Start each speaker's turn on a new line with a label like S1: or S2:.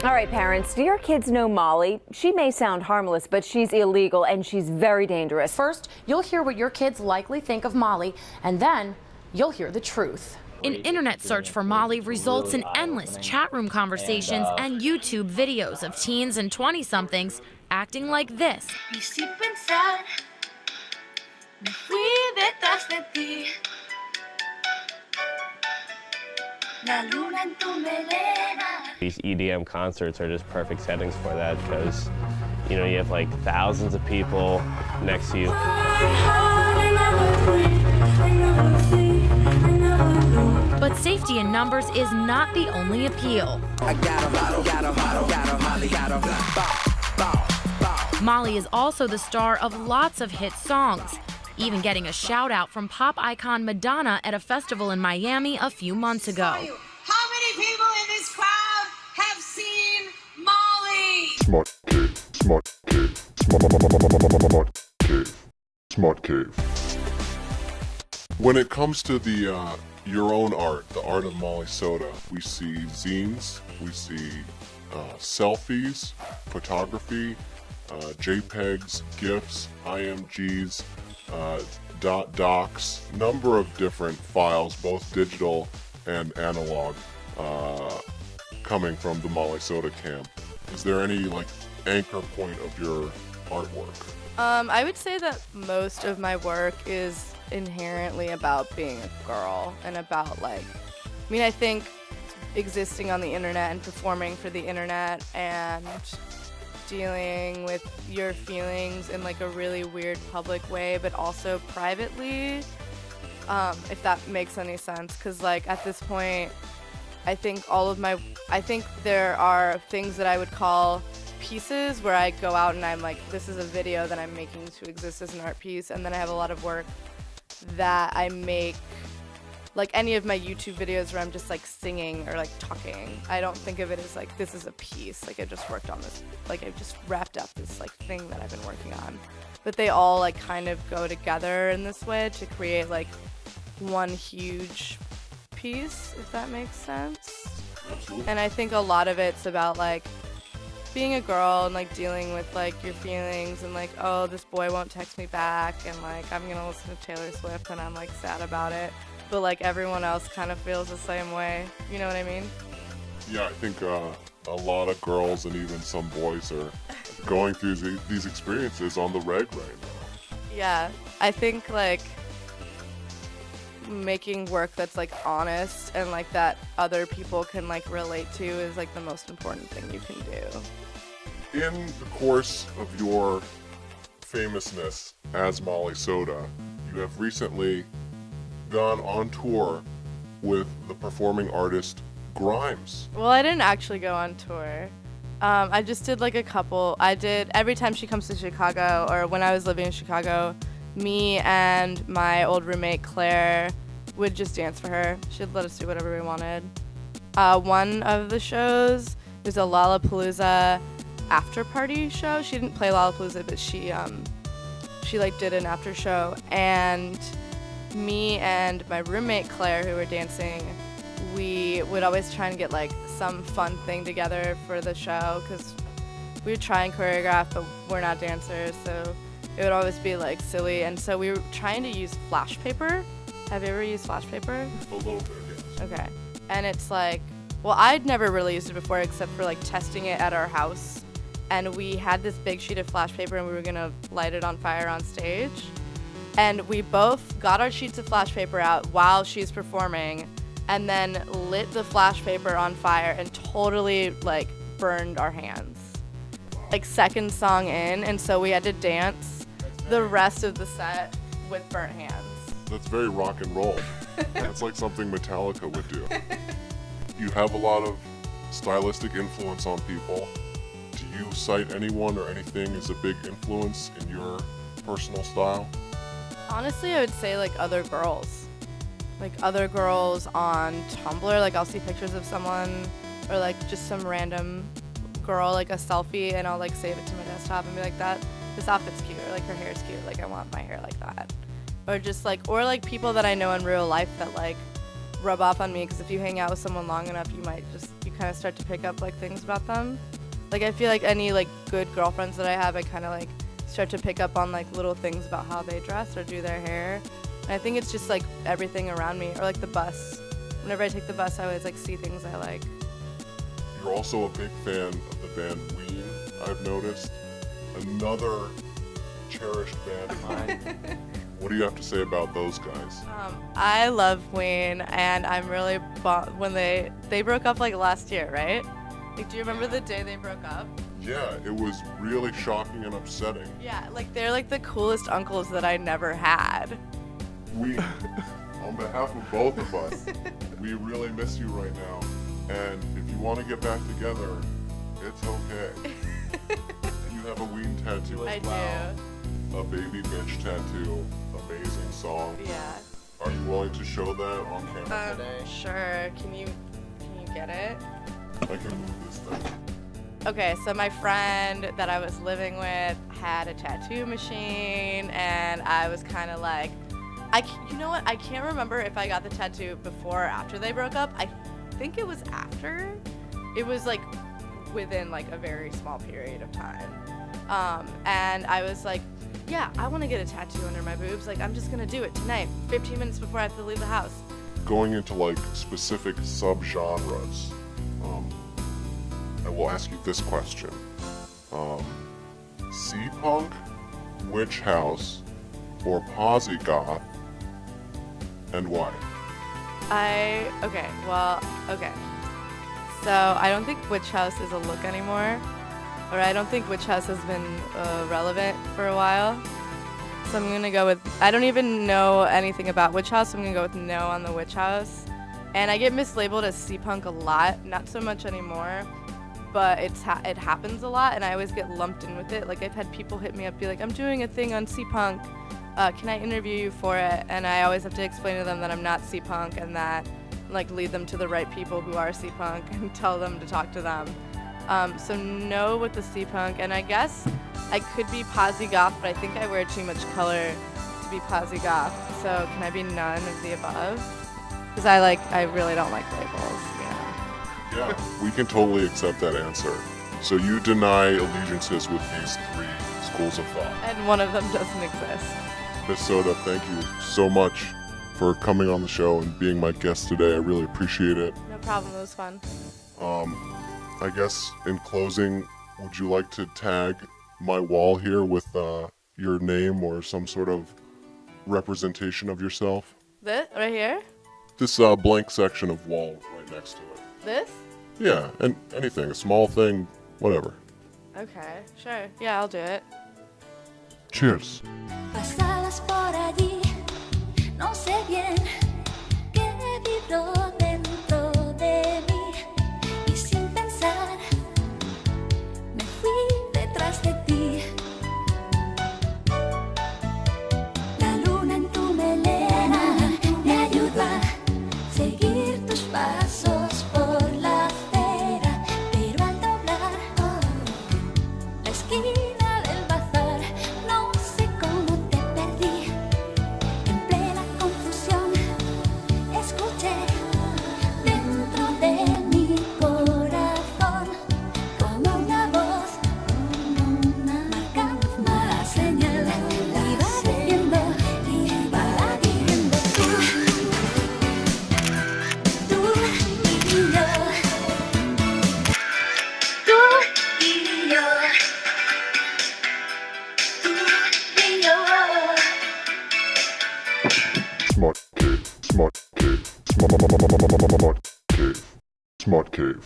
S1: All right, parents, do your kids know Molly? She may sound harmless, but she's illegal and she's very dangerous.
S2: First, you'll hear what your kids likely think of Molly, and then you'll hear the truth. An internet search for Molly results in endless chat room conversations and YouTube videos of teens and 20-somethings acting like this.
S3: These EDM concerts are just perfect settings for that because, you know, you have like thousands of people next to you.
S2: But safety in numbers is not the only appeal. Molly is also the star of lots of hit songs, even getting a shout out from pop icon Madonna at a festival in Miami a few months ago.
S4: How many people in this crowd have seen Molly?
S5: Smutcave. When it comes to the your own art, the art of Molly Soda, we see zines, we see selfies, photography, JPEGs, GIFs, IMGs, docs, number of different files, both digital and analog, coming from the Molly Soda camp. Is there any like anchor point of your artwork?
S6: I would say that most of my work is inherently about being a girl and about I think existing on the internet and performing for the internet and dealing with your feelings in like a really weird public way, but also privately, if that makes any sense. Because like at this point, I think there are things that I would call pieces where I go out and I'm like, this is a video that I'm making to exist as an art piece, and then I have a lot of work that I make, like any of my YouTube videos where I'm just like singing or like talking. I don't think of it as like this is a piece, like I just worked on this, like I've just wrapped up this like thing that I've been working on. But they all like kind of go together in this way to create like one huge piece, if that makes sense.
S5: Absolutely.
S6: And I think a lot of it's about like being a girl and like dealing with like your feelings and like, oh, this boy won't text me back and like I'm gonna listen to Taylor Swift and I'm like sad about it, but like everyone else kind of feels the same way, you know what I mean?
S5: Yeah, I think a lot of girls and even some boys are going through these experiences on the reg right now.
S6: Yeah, I think like making work that's like honest and like that other people can like relate to is like the most important thing you can do.
S5: In the course of your famousness as Molly Soda, you have recently gone on tour with the performing artist Grimes.
S6: Well, I didn't actually go on tour. I just did like a couple. I did every time she comes to Chicago, or when I was living in Chicago, me and my old roommate Claire would just dance for her. She'd let us do whatever we wanted. One of the shows was a Lollapalooza after party show. She didn't play Lollapalooza, but she like did an after show, and me and my roommate Claire, who were dancing, we would always try and get like some fun thing together for the show, because we would try and choreograph, but we're not dancers, so it would always be like silly. And so we were trying to use flash paper. Have you ever used flash paper?
S5: A little bit, yes.
S6: Okay. And it's like, well, I'd never really used it before except for like testing it at our house. And we had this big sheet of flash paper and we were gonna light it on fire on stage. And we both got our sheets of flash paper out while she's performing and then lit the flash paper on fire and totally like burned our hands. Like second song in, and so we had to dance the rest of the set with burnt hands.
S5: That's very rock and roll. That's like something Metallica would do. You have a lot of stylistic influence on people. Do you cite anyone or anything as a big influence in your personal style?
S6: Honestly, I would say like other girls. Like other girls on Tumblr, like I'll see pictures of someone or like just some random girl, like a selfie, and I'll like save it to my desktop and be like, this outfit's cute, or like her hair's cute, like I want my hair like that. Or just like, or like people that I know in real life that like rub off on me because if you hang out with someone long enough, you kind of start to pick up like things about them. Like I feel like any like good girlfriends that I have, I kind of like start to pick up on like little things about how they dress or do their hair. And I think it's just like everything around me, or like the bus. Whenever I take the bus, I always like see things I like.
S5: You're also a big fan of the band Ween, I've noticed. Another cherished band of mine. What do you have to say about those guys?
S6: I love Ween, and I'm really when they broke up like last year, right? Like, do you remember the day they broke up?
S5: Yeah, it was really shocking and upsetting.
S6: Yeah, like they're like the coolest uncles that I never had.
S5: We, on behalf of both of us, we really miss you right now. And if you want to get back together, it's okay. You have a Ween tattoo as well.
S6: I
S5: A baby bitch tattoo. Amazing song.
S6: do. Yeah.
S5: Are you willing to show that on camera today?
S6: Sure. Can you get it?
S5: I can move this thing.
S6: Okay, so my friend that I was living with had a tattoo machine, and I was kind of like, you know what? I can't remember if I got the tattoo before or after they broke up. I think it was after. It was like within like a very small period of time. And I was like, yeah, I want to get a tattoo under my boobs. Like, I'm just gonna do it tonight, 15 minutes before I have to leave the house.
S5: Going into like specific subgenres, I will ask you this question. C-punk, witch house, or posse goth, and why?
S6: Okay. So I don't think witch house is a look anymore, or I don't think witch house has been relevant for a while. So I'm gonna go with, I don't even know anything about witch house, so I'm gonna go with no on the witch house. And I get mislabeled as C-punk a lot, not so much anymore, but it happens a lot, and I always get lumped in with it. Like, I've had people hit me up, be like, I'm doing a thing on C-punk, can I interview you for it? And I always have to explain to them that I'm not C-punk, and that, like, lead them to the right people who are C-punk and tell them to talk to them. So no with the C-punk, and I guess I could be posi goth, but I think I wear too much color to be posi goth. So can I be none of the above? Because I really don't like labels, you know.
S5: Yeah, we can totally accept that answer. So you deny allegiances with these three schools of thought.
S6: And one of them doesn't exist.
S5: Miss Soda, thank you so much for coming on the show and being my guest today. I really appreciate it.
S6: No problem, it was fun.
S5: I guess in closing, would you like to tag my wall here with your name or some sort of representation of yourself?
S6: This, right here?
S5: This blank section of wall right next to it.
S6: This?
S5: Yeah, and anything, a small thing, whatever.
S6: Okay, sure. Yeah, I'll do it.
S5: Cheers.
S7: Pasabas por allí, no sé bien qué vibró dentro de mí y sin pensar me fui detrás de ti. La luna en tu melena me ayuda a seguir tus pasos por la acera, pero al doblar la esquina del bazar no sé cómo te perdí. En plena confusión escuché dentro de mi corazón como una voz marcando una señal. Iba diciendo tú y yo, tú y yo.
S5: Smut cave, smut cave, smut cave, smut cave.